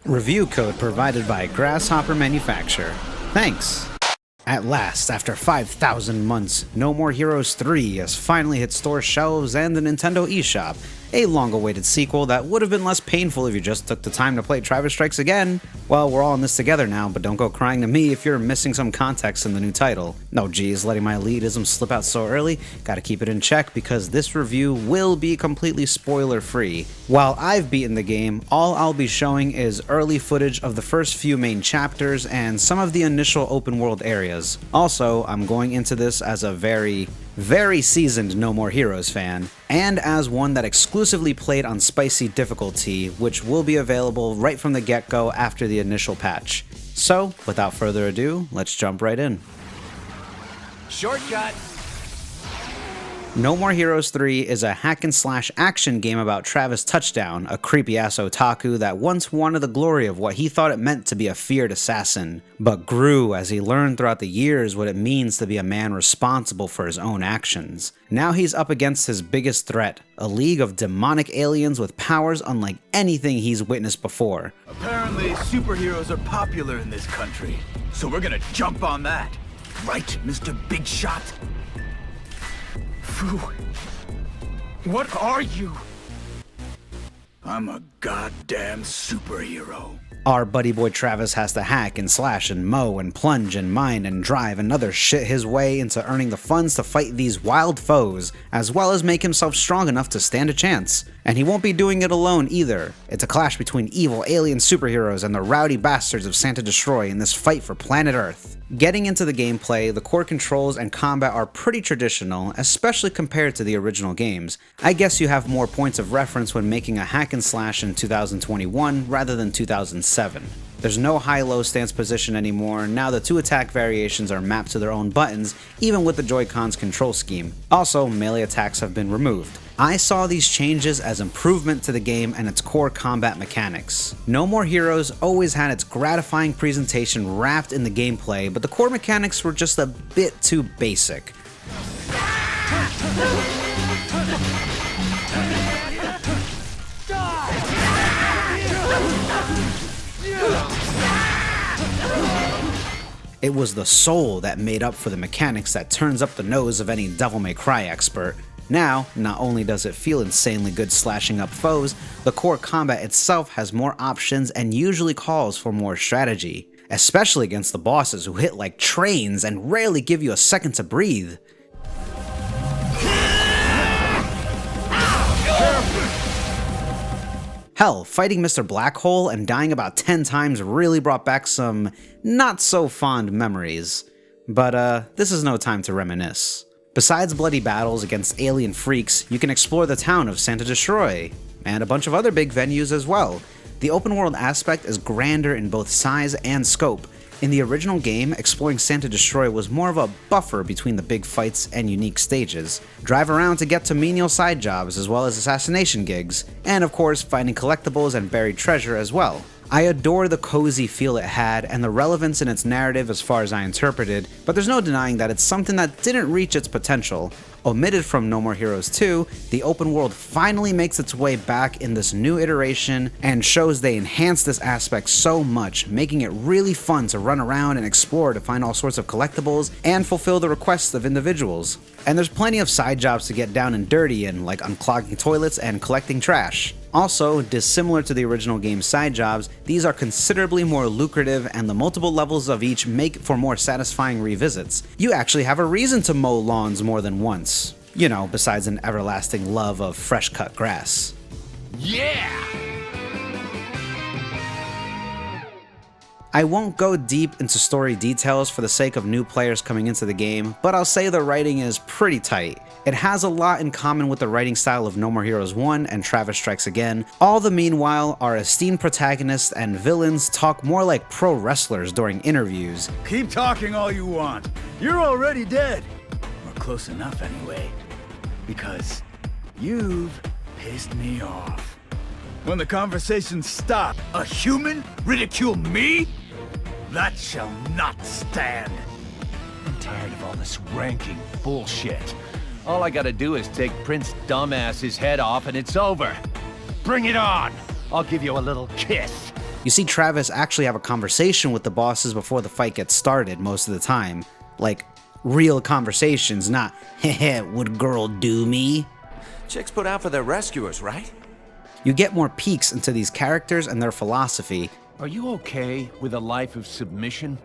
Review code provided by Grasshopper Manufacture. Thanks! At last, after 5,000 months, No More Heroes 3 has finally hit store shelves and the Nintendo eShop, a long-awaited sequel that would have been less painful if you just took the time to play Travis Strikes Again. Well, we're all in this together now, but don't go crying to me if you're missing some context in the new title. No geez, letting my elitism slip out so early, gotta keep it in check because this review will be completely spoiler-free. While I've beaten the game, all I'll be showing is early footage of the first few main chapters and some of the initial open-world areas. Also, I'm going into this as a very seasoned No More Heroes fan, and as one that exclusively played on spicy difficulty, which will be available right from the get-go after the initial patch. So, without further ado, let's jump right in. Shortcut! No More Heroes 3 is a hack-and-slash action game about Travis Touchdown, a creepy-ass otaku that once wanted the glory of what he thought it meant to be a feared assassin, but grew as he learned throughout the years what it means to be a man responsible for his own actions. Now he's up against his biggest threat, a league of demonic aliens with powers unlike anything he's witnessed before. Apparently, superheroes are popular in this country, so we're gonna jump on that. Right, Mr. Big Shot? Phew. What are you? I'm a goddamn superhero. Our buddy boy Travis has to hack and slash and mow and plunge and mine and drive and other shit his way into earning the funds to fight these wild foes, as well as make himself strong enough to stand a chance. And he won't be doing it alone either. It's a clash between evil alien superheroes and the rowdy bastards of Santa Destroy in this fight for planet Earth. Getting into the gameplay, the core controls and combat are pretty traditional, especially compared to the original games. I guess you have more points of reference when making a hack and slash in 2021 rather than 2007. There's no high-low stance position anymore, now the two attack variations are mapped to their own buttons, even with the Joy-Con's control scheme. Also, melee attacks have been removed. I saw these changes as improvement to the game and its core combat mechanics. No More Heroes always had its gratifying presentation wrapped in the gameplay, but the core mechanics were just a bit too basic. It was the soul that made up for the mechanics that turns up the nose of any Devil May Cry expert. Now, not only does it feel insanely good slashing up foes, the core combat itself has more options and usually calls for more strategy, especially against the bosses who hit like trains and rarely give you a second to breathe. Hell, fighting Mr. Black Hole and dying about 10 times really brought back some not so fond memories. But this is no time to reminisce. Besides bloody battles against alien freaks, you can explore the town of Santa Destroy, and a bunch of other big venues as well. The open world aspect is grander in both size and scope. In the original game, exploring Santa Destroy was more of a buffer between the big fights and unique stages. Drive around to get to menial side jobs as well as assassination gigs, and of course finding collectibles and buried treasure as well. I adore the cozy feel it had and the relevance in its narrative as far as I interpreted, but there's no denying that it's something that didn't reach its potential. Omitted from No More Heroes 2, the open world finally makes its way back in this new iteration and shows they enhanced this aspect so much, making it really fun to run around and explore to find all sorts of collectibles and fulfill the requests of individuals. And there's plenty of side jobs to get down and dirty in, like unclogging toilets and collecting trash. Also, dissimilar to the original game's side jobs, these are considerably more lucrative and the multiple levels of each make for more satisfying revisits. You actually have a reason to mow lawns more than once. You know, besides an everlasting love of fresh cut grass. Yeah! I won't go deep into story details for the sake of new players coming into the game, but I'll say the writing is pretty tight. It has a lot in common with the writing style of No More Heroes 1 and Travis Strikes Again. All the meanwhile, our esteemed protagonists and villains talk more like pro wrestlers during interviews. Keep talking all you want. You're already dead. Or close enough anyway. Because you've pissed me off. When the conversation stopped, a human ridicule me? That shall not stand. I'm tired of all this ranking bullshit. All I gotta do is take Prince Dumbass's head off and it's over. Bring it on! I'll give you a little kiss. You see Travis actually have a conversation with the bosses before the fight gets started most of the time. Like, real conversations, not, heh, would girl do me? Chicks put out for their rescuers, right? You get more peeks into these characters and their philosophy. Are you okay with a life of submission?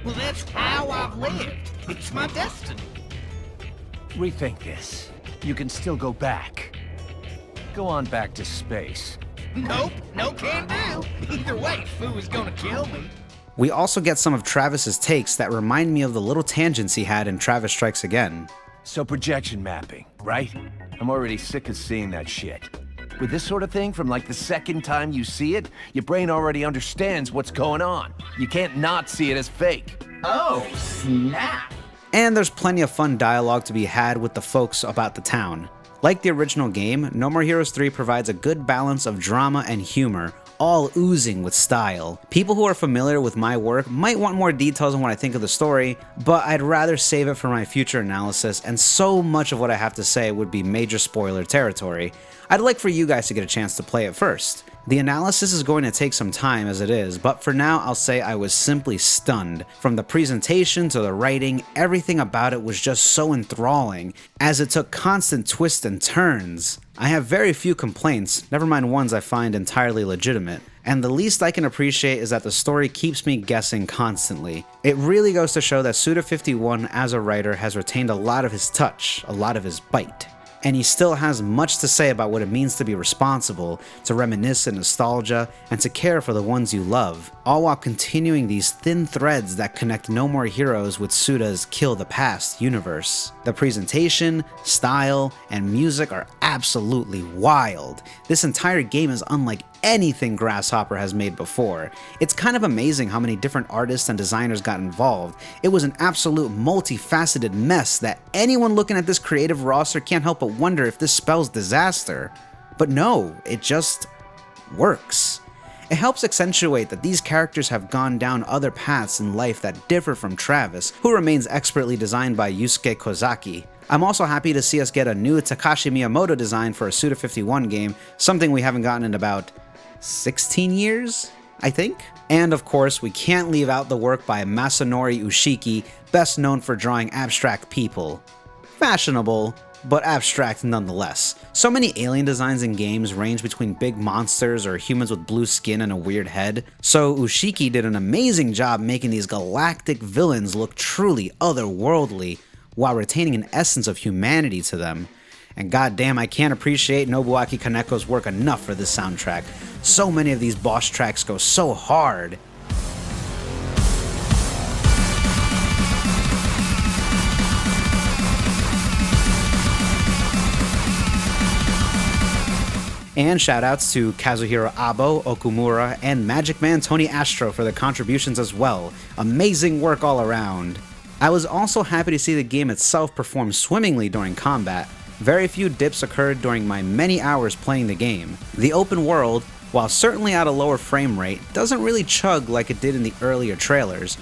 Well, that's how I've lived. It's my destiny. Rethink this. You can still go back. Go on back to space. Nope, no can do. Either way, Fu is gonna kill me. We also get some of Travis's takes that remind me of the little tangents he had in Travis Strikes Again. So projection mapping, right? I'm already sick of seeing that shit. With this sort of thing, from like the second time you see it, your brain already understands what's going on. You can't not see it as fake. Oh, snap. And there's plenty of fun dialogue to be had with the folks about the town. Like the original game, No More Heroes 3 provides a good balance of drama and humor, all oozing with style. People who are familiar with my work might want more details on what I think of the story, but I'd rather save it for my future analysis, and so much of what I have to say would be major spoiler territory. I'd like for you guys to get a chance to play it first. The analysis is going to take some time as it is, but for now I'll say I was simply stunned. From the presentation to the writing, everything about it was just so enthralling, as it took constant twists and turns. I have very few complaints, never mind ones I find entirely legitimate, and the least I can appreciate is that the story keeps me guessing constantly. It really goes to show that Suda51 as a writer has retained a lot of his touch, a lot of his bite. And he still has much to say about what it means to be responsible, to reminisce in nostalgia, and to care for the ones you love, all while continuing these thin threads that connect No More Heroes with Suda's Kill the Past universe. The presentation, style, and music are absolutely wild. This entire game is unlike anything Grasshopper has made before. It's kind of amazing how many different artists and designers got involved. It was an absolute multifaceted mess that anyone looking at this creative roster can't help but wonder if this spells disaster. But no, it just works. It helps accentuate that these characters have gone down other paths in life that differ from Travis, who remains expertly designed by Yusuke Kozaki. I'm also happy to see us get a new Takashi Miyamoto design for a Suda51 game, something we haven't gotten in about 16 years, I think? And of course, we can't leave out the work by Masanori Ushiki, best known for drawing abstract people. Fashionable, but abstract nonetheless. So many alien designs in games range between big monsters or humans with blue skin and a weird head, so Ushiki did an amazing job making these galactic villains look truly otherworldly, while retaining an essence of humanity to them. And goddamn, I can't appreciate Nobuaki Kaneko's work enough for this soundtrack. So many of these boss tracks go so hard. And shoutouts to Kazuhiro Abo, Okumura, and Magic Man Tony Astro for their contributions as well. Amazing work all around. I was also happy to see the game itself perform swimmingly during combat. Very few dips occurred during my many hours playing the game. The open world, while certainly at a lower frame rate, doesn't really chug like it did in the earlier trailers.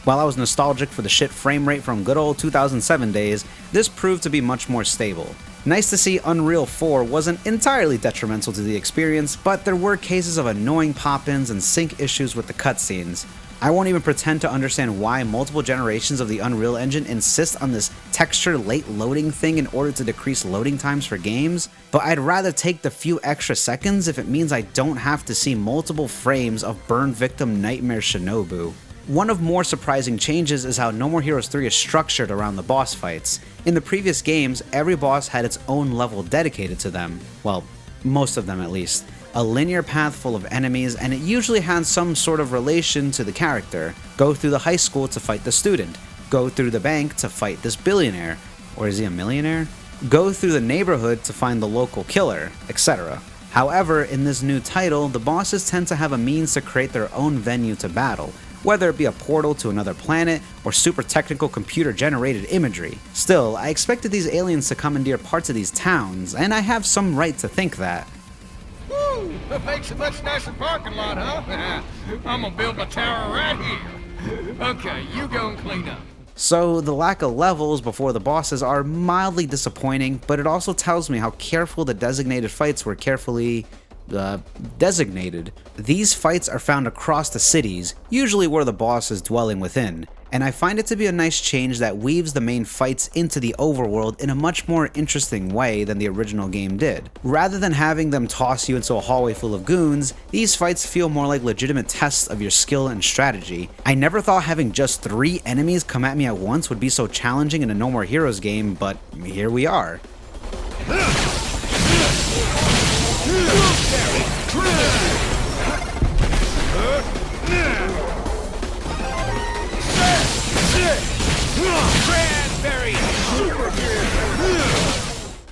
While I was nostalgic for the shit frame rate from good old 2007 days, this proved to be much more stable. Nice to see Unreal 4 wasn't entirely detrimental to the experience, but there were cases of annoying pop-ins and sync issues with the cutscenes. I won't even pretend to understand why multiple generations of the Unreal Engine insist on this texture late loading thing in order to decrease loading times for games, but I'd rather take the few extra seconds if it means I don't have to see multiple frames of burn victim Nightmare Shinobu. One of more surprising changes is how No More Heroes 3 is structured around the boss fights. In the previous games, every boss had its own level dedicated to them. Well, most of them at least. A linear path full of enemies, and it usually had some sort of relation to the character. Go through the high school to fight the student. Go through the bank to fight this billionaire. Or is he a millionaire? Go through the neighborhood to find the local killer, etc. However, in this new title, the bosses tend to have a means to create their own venue to battle, whether it be a portal to another planet or super technical computer-generated imagery. Still, I expected these aliens to commandeer parts of these towns, and I have some right to think that. Woo! That makes a much nicer parking lot, huh? I'm gonna build my tower right here. Okay, you go and clean up. So the lack of levels before the bosses are mildly disappointing, but it also tells me how careful the designated fights were carefully designated. These fights are found across the cities, usually where the boss is dwelling within, and I find it to be a nice change that weaves the main fights into the overworld in a much more interesting way than the original game did. Rather than having them toss you into a hallway full of goons, these fights feel more like legitimate tests of your skill and strategy. I never thought having just 3 enemies come at me at once would be so challenging in a No More Heroes game, but here we are.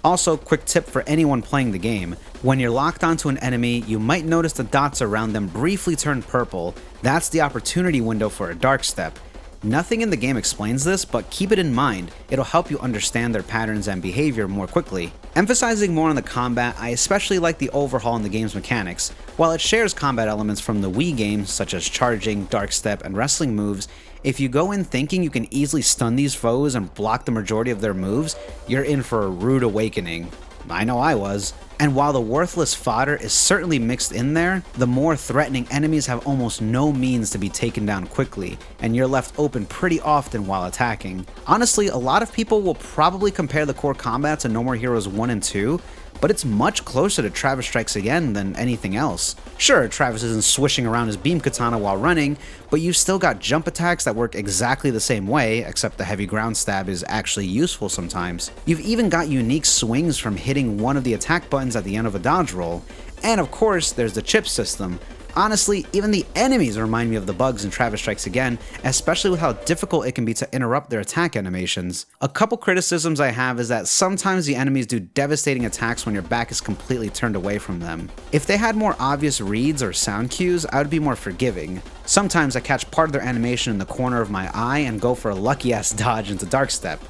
Also, quick tip for anyone playing the game, when you're locked onto an enemy, you might notice the dots around them briefly turn purple. That's the opportunity window for a dark step. Nothing in the game explains this, but keep it in mind, it'll help you understand their patterns and behavior more quickly. Emphasizing more on the combat, I especially like the overhaul in the game's mechanics. While it shares combat elements from the Wii games, such as charging, dark step, and wrestling moves, if you go in thinking you can easily stun these foes and block the majority of their moves, you're in for a rude awakening. I know I was. And while the worthless fodder is certainly mixed in there, the more threatening enemies have almost no means to be taken down quickly, and you're left open pretty often while attacking. Honestly, a lot of people will probably compare the core combat to No More Heroes 1 and 2, but it's much closer to Travis Strikes Again than anything else. Sure, Travis isn't swishing around his beam katana while running, but you've still got jump attacks that work exactly the same way, except the heavy ground stab is actually useful sometimes. You've even got unique swings from hitting one of the attack buttons at the end of a dodge roll. And of course, there's the chip system. Honestly, even the enemies remind me of the bugs in Travis Strikes Again, especially with how difficult it can be to interrupt their attack animations. A couple criticisms I have is that sometimes the enemies do devastating attacks when your back is completely turned away from them. If they had more obvious reads or sound cues, I would be more forgiving. Sometimes I catch part of their animation in the corner of my eye and go for a lucky ass dodge into Dark Step.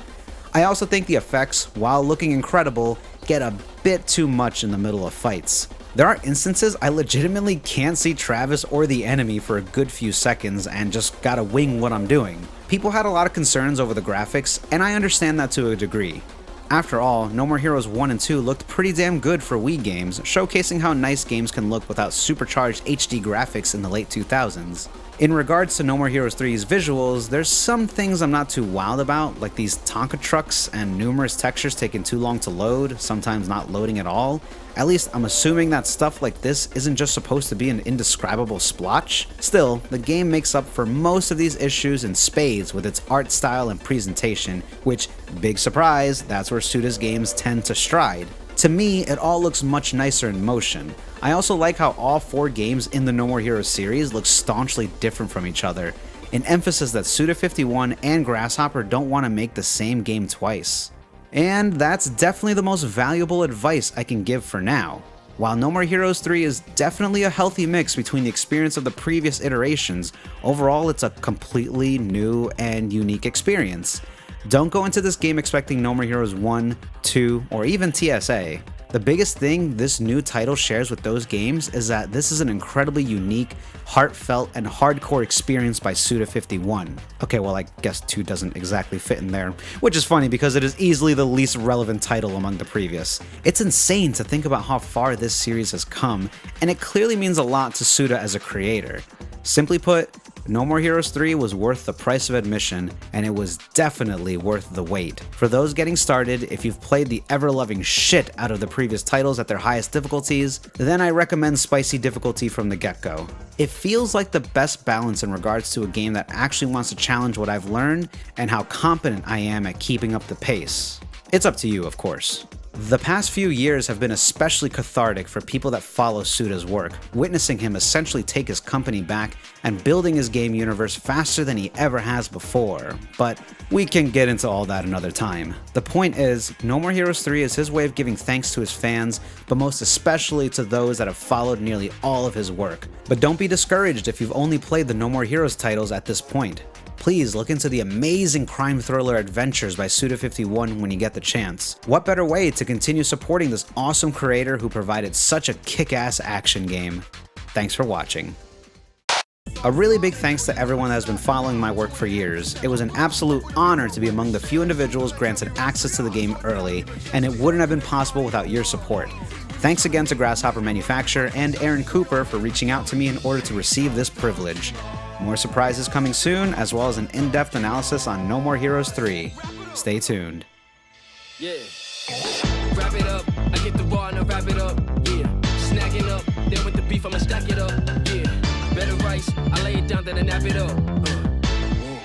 I also think the effects, while looking incredible, get a bit too much in the middle of fights. There are instances I legitimately can't see Travis or the enemy for a good few seconds and just gotta wing what I'm doing. People had a lot of concerns over the graphics, and I understand that to a degree. After all, No More Heroes 1 and 2 looked pretty damn good for Wii games, showcasing how nice games can look without supercharged HD graphics in the late 2000s. In regards to No More Heroes 3's visuals, there's some things I'm not too wowed about, like these Tonka trucks and numerous textures taking too long to load, sometimes not loading at all. At least I'm assuming that stuff like this isn't just supposed to be an indescribable splotch. Still, the game makes up for most of these issues in spades with its art style and presentation, which, big surprise, that's where Suda's games tend to stride. To me, it all looks much nicer in motion. I also like how all 4 games in the No More Heroes series look staunchly different from each other, an emphasis that Suda51 and Grasshopper don't want to make the same game twice. And that's definitely the most valuable advice I can give for now. While No More Heroes 3 is definitely a healthy mix between the experience of the previous iterations, overall it's a completely new and unique experience. Don't go into this game expecting No More Heroes 1, 2, or even TSA. The biggest thing this new title shares with those games is that this is an incredibly unique, heartfelt, and hardcore experience by Suda51. Okay, well I guess 2 doesn't exactly fit in there, which is funny because it is easily the least relevant title among the previous. It's insane to think about how far this series has come, and it clearly means a lot to Suda as a creator. Simply put, No More Heroes 3 was worth the price of admission, and it was definitely worth the wait. For those getting started, if you've played the ever-loving shit out of the previous titles at their highest difficulties, then I recommend spicy difficulty from the get-go. It feels like the best balance in regards to a game that actually wants to challenge what I've learned and how competent I am at keeping up the pace. It's up to you, of course. The past few years have been especially cathartic for people that follow Suda's work, witnessing him essentially take his company back and building his game universe faster than he ever has before. But we can get into all that another time. The point is, No More Heroes 3 is his way of giving thanks to his fans, but most especially to those that have followed nearly all of his work. But don't be discouraged if you've only played the No More Heroes titles at this point. Please look into the amazing crime thriller adventures by Suda51 when you get the chance. What better way to continue supporting this awesome creator who provided such a kick-ass action game? Thanks for watching. A really big thanks to everyone that has been following my work for years. It was an absolute honor to be among the few individuals granted access to the game early, and it wouldn't have been possible without your support. Thanks again to Grasshopper Manufacture and Aaron Cooper for reaching out to me in order to receive this privilege. More surprises coming soon, as well as an in-depth analysis on No More Heroes 3. Stay tuned. Yeah. Wrap it up. I get the raw and I wrap it up. Yeah. Snagging up. Then with the beef, I'ma stack it up. Yeah. Better rice. I lay it down, then I nap it up. Whoa.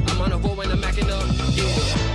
I'm on a roll and I'm macking up. Yeah.